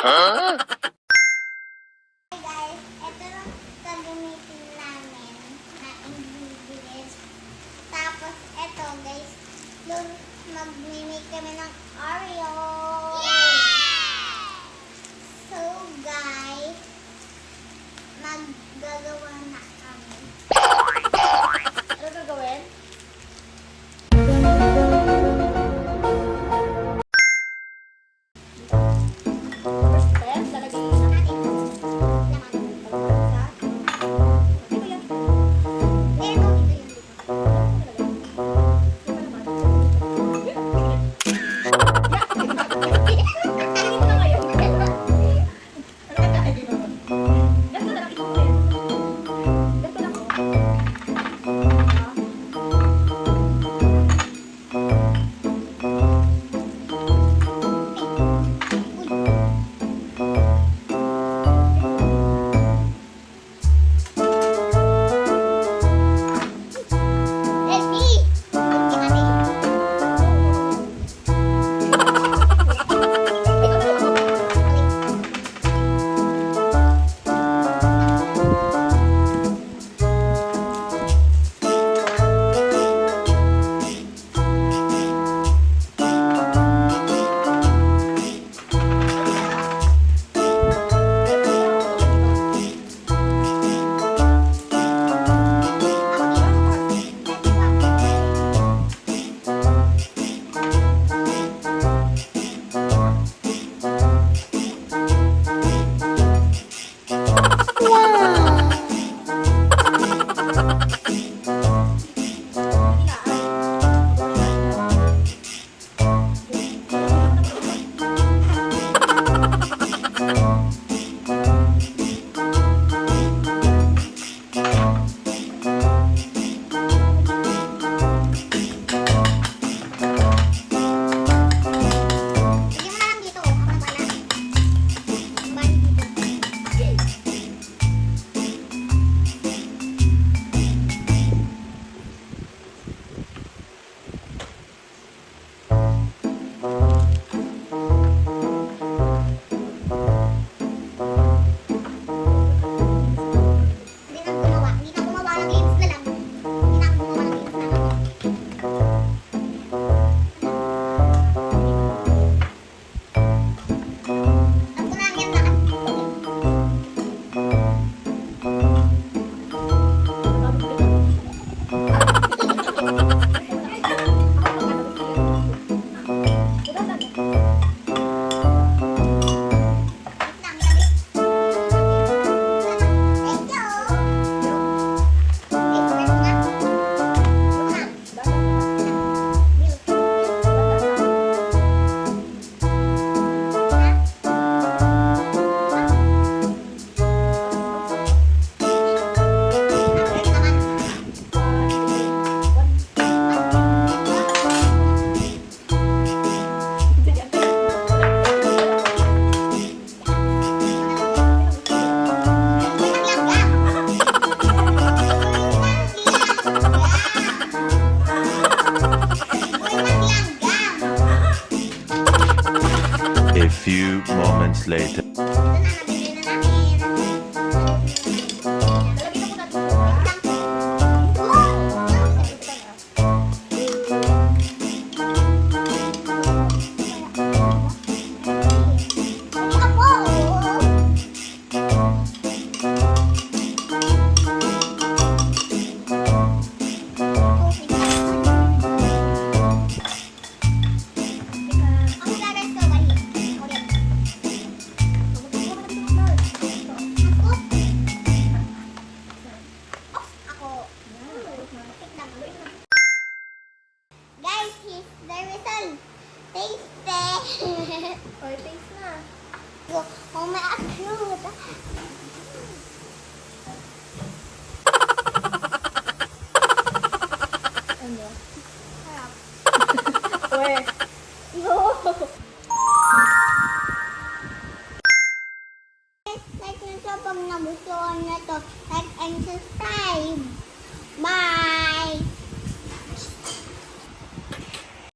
Huh? Hey guys, ito lang gagamitin namin na ingredients. Tapos ito guys, mag-make kami ng Oreo. Yeah! So guys, maggagawa na kami. Ano gagawin? First step, lalagyan natin laman. Ito yan. Pero dito yun. A few moments later. Guys, here's the result. Taste it. Or taste na. Oh my God. Ano? Sarap. Uwe. No. Like nyo siya pag nagustuhan na to. Like and subscribe.